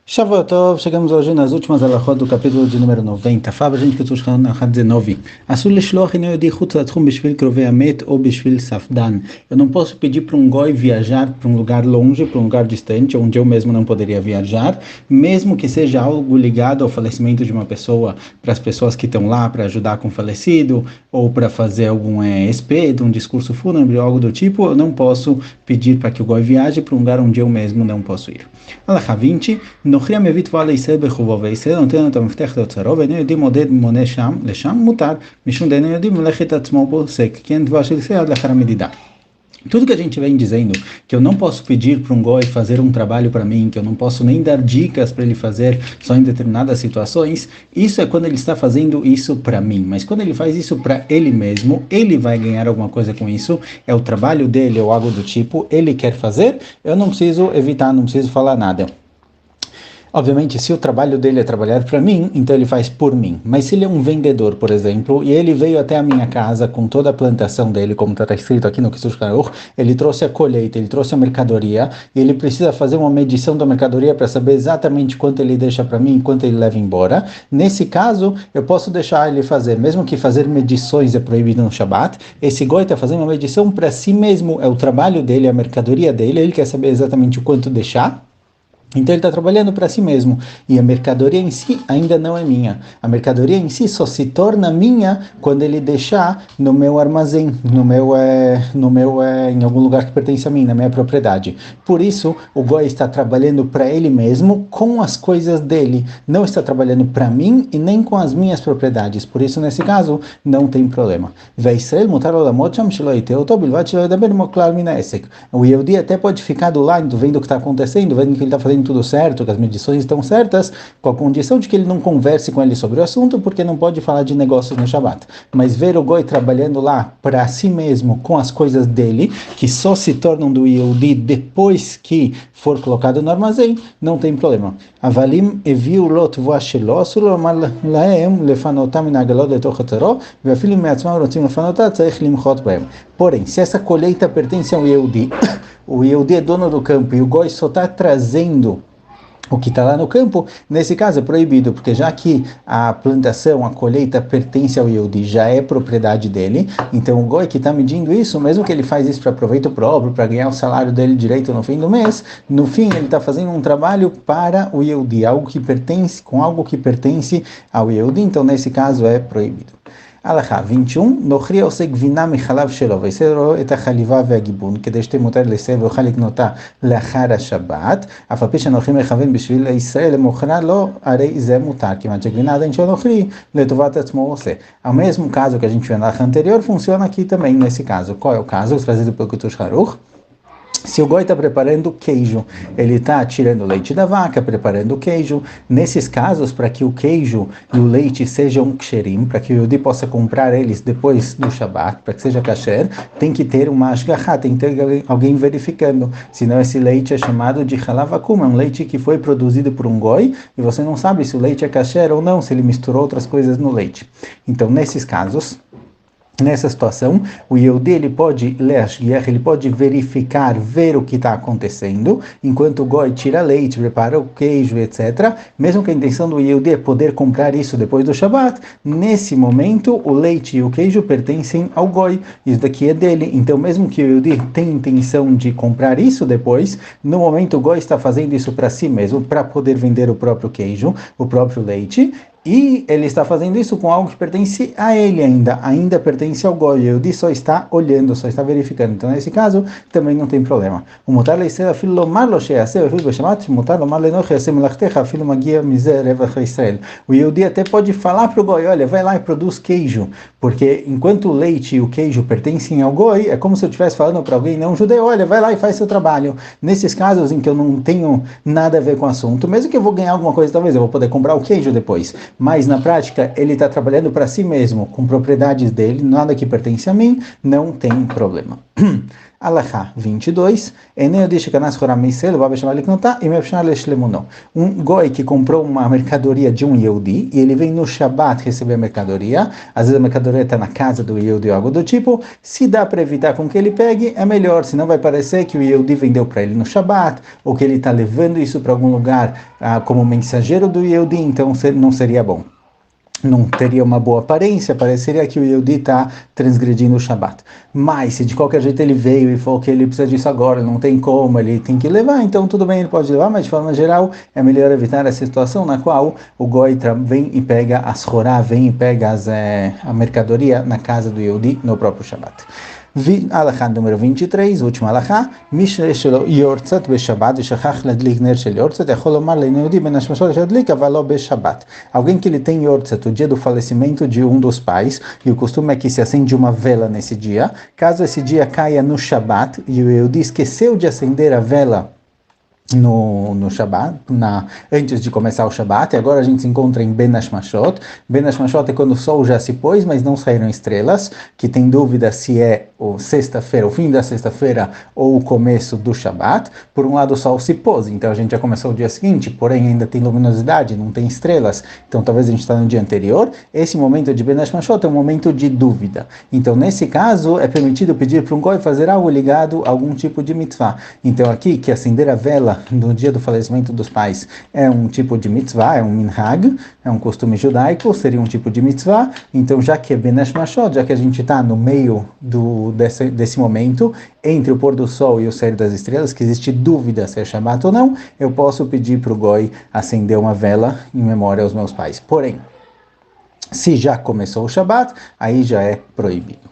Shavuot, chegamos hoje nas últimas alahot do capítulo de número 90. Fala, gente, que eu estou escutando na 19. Asur leshloach eno yodi chutz latchum bishvil krovei hamet ou bishvil safdan. Eu não posso pedir para um goi viajar para um lugar longe, para um lugar distante, onde eu mesmo não poderia viajar, mesmo que seja algo ligado ao falecimento de uma pessoa, para as pessoas que estão lá para ajudar com o falecido, ou para fazer algum espeto, um discurso fúnebre, algo do tipo. Eu não posso pedir para que o goi viaje para um lugar onde eu mesmo não posso ir. Alahá 20. נוכרי המביא תבואה לישראל בחובו, וישראל נותן לו את המפתח לאוצרו, ואינו יודעים מונה שם, לשם מותר, משום דאינו יודעים מלאכת עצמו פוסק, כי אין תבואה של ישראל עד לאחר המדידה. Tudo que a gente vem dizendo, que eu não posso pedir para um goi fazer um trabalho para mim, que eu não posso nem dar dicas para ele fazer só em determinadas situações, isso é quando ele está fazendo isso para mim. Mas quando ele faz isso para ele mesmo, ele vai ganhar alguma coisa com isso, é o trabalho dele ou algo do tipo, ele quer fazer, eu não preciso evitar, não preciso falar nada. Obviamente, se o trabalho dele é trabalhar para mim, então ele faz por mim. Mas se ele é um vendedor, por exemplo, e ele veio até a minha casa com toda a plantação dele, como está escrito aqui no Kisush Karuch, ele trouxe a colheita, ele trouxe a mercadoria, e ele precisa fazer uma medição da mercadoria para saber exatamente quanto ele deixa para mim e quanto ele leva embora. Nesse caso, eu posso deixar ele fazer, mesmo que fazer medições é proibido no Shabat, esse goi está fazendo uma medição para si mesmo, é o trabalho dele, a mercadoria dele, ele quer saber exatamente o quanto deixar. Então ele está trabalhando para si mesmo, e a mercadoria em si ainda não é minha. A mercadoria em si só se torna minha quando ele deixar no meu armazém, em algum lugar que pertence a mim, na minha propriedade. Por isso, o goi está trabalhando para ele mesmo com as coisas dele, não está trabalhando para mim e nem com as minhas propriedades. Por isso, nesse caso, não tem problema. O Yehudi até pode ficar do lado, vendo o que está acontecendo, vendo que ele está fazendo tudo certo, que as medições estão certas, com a condição de que ele não converse com ele sobre o assunto, porque não pode falar de negócios no Shabat. Mas ver o goi trabalhando lá para si mesmo, com as coisas dele, que só se tornam do Yehudi depois que for colocado no armazém, não tem problema. Avalim eviu lot voashelo, asur lomar lahem lefanotam min hagalot letoch hatzaro, ve'afilim me'atzmam rotzim lefanotah, tzarich limchot bahem. Porém, se essa colheita pertence ao Yehudi, o Yehudi é dono do campo e o goi só está trazendo o que está lá no campo, nesse caso é proibido, porque já que a plantação, a colheita pertence ao Yehudi, já é propriedade dele, então o goi que está medindo isso, mesmo que ele faz isso para proveito próprio, para ganhar o salário dele direito no fim do mês, no fim ele está fazendo um trabalho para o Yehudi, algo que pertence ao Yehudi, então nesse caso é proibido. Alahá 21, נוכרי עושה גבינה מחלב שלו, ויעשה לו את החליבה והגיבון, כדי שתהיה מותר לישראל ויוכל לקנותה לאחר השבת, אף על פי שהנוכרי מכוון בשביל ישראל למוכרה לו, הרי זה מותר, כיוון שגבינה עדיין של נוכרי, לטובת עצמו עושה. O mesmo caso que a gente viu na anterior, funciona aqui também nesse caso. Qual é o caso? Trazido pelo Kitush Haruch. Se o goi está preparando queijo, ele está tirando o leite da vaca, preparando o queijo. Nesses casos, para que o queijo e o leite sejam ksherim, para que o Yehudi possa comprar eles depois do Shabat, para que seja kasher, tem que ter uma ashgachá, tem que ter alguém verificando. Senão esse leite é chamado de halav akum, é um leite que foi produzido por um goi, e você não sabe se o leite é kasher ou não, se ele misturou outras coisas no leite. Então, nesses casos, nessa situação, o Yehudi ele pode verificar, ver o que está acontecendo, enquanto o goi tira leite, prepara o queijo, etc. Mesmo que a intenção do Yehudi é poder comprar isso depois do Shabat, nesse momento o leite e o queijo pertencem ao goi, isso daqui é dele. Então, mesmo que o Yehudi tenha intenção de comprar isso depois, no momento o goi está fazendo isso para si mesmo, para poder vender o próprio queijo, o próprio leite, e ele está fazendo isso com algo que pertence a ele ainda pertence ao goi. O Yehudi só está olhando, só está verificando. Então, nesse caso, também não tem problema. O mutar leisel afilo lomar lo sheaseh, afilo beshamat, mutar lomar lenoch yaseh melachtecha, afilo magia mizer revach Israel. O Yehudi até pode falar para o goi, olha, vai lá e produz queijo, porque enquanto o leite e o queijo pertencem ao goi, é como se eu estivesse falando para alguém não judeu, olha, vai lá e faz seu trabalho. Nesses casos em que eu não tenho nada a ver com o assunto, mesmo que eu vou ganhar alguma coisa, talvez eu vou poder comprar o queijo depois, mas na prática ele está trabalhando para si mesmo, com propriedades dele, nada que pertence a mim, não tem problema. Alachá 22, um goi que comprou uma mercadoria de um Yehudi, e ele vem no Shabat receber a mercadoria, às vezes a mercadoria está na casa do Yehudi ou algo do tipo, se dá para evitar com que ele pegue, é melhor, senão vai parecer que o Yehudi vendeu para ele no Shabat, ou que ele está levando isso para algum lugar como mensageiro do Yehudi, então não seria bom. Não teria uma boa aparência, pareceria que o Yehudi está transgredindo o Shabat. Mas, se de qualquer jeito ele veio e falou que ele precisa disso agora, não tem como, ele tem que levar, então tudo bem, ele pode levar, mas de forma geral é melhor evitar essa situação na qual o Goi vem e pega as Horá, vem e pega a mercadoria na casa do Yehudi no próprio Shabat. Alachá número 23, último alachá, Mishle shelo yortzat beshabat, v'shachach ladlik ner shel yortzat, yachol lomar le'nehudi ben hashmashot shadlik, aval lo beshabat. Alguém que ele tem yortzat, o dia do falecimento de um dos pais, e o costume é que se acende uma vela nesse dia, caso esse dia caia no Shabat, e o Yehudi esqueceu de acender a vela no Shabat, antes de começar o Shabat, e agora a gente se encontra em Ben Hashmashot. Ben Hashmashot é quando o sol já se pôs, mas não saíram estrelas, que tem dúvida se é sexta-feira, o fim da sexta-feira ou o começo do Shabat. Por um lado o sol se pôs, então a gente já começou o dia seguinte, porém ainda tem luminosidade, não tem estrelas, então talvez a gente está no dia anterior. Esse momento de Ben Hashmashot é um momento de dúvida, então nesse caso é permitido pedir para um goi fazer algo ligado a algum tipo de mitzvah. Então aqui, que acender a vela no dia do falecimento dos pais é um tipo de mitzvah, é um minhag, é um costume judaico, seria um tipo de mitzvah. Então já que é Ben Hashmashot, já que a gente está no meio desse momento, entre o pôr do sol e o sair das estrelas, que existe dúvida se é Shabat ou não, eu posso pedir para o goi acender uma vela em memória aos meus pais. Porém, se já começou o Shabat, aí já é proibido.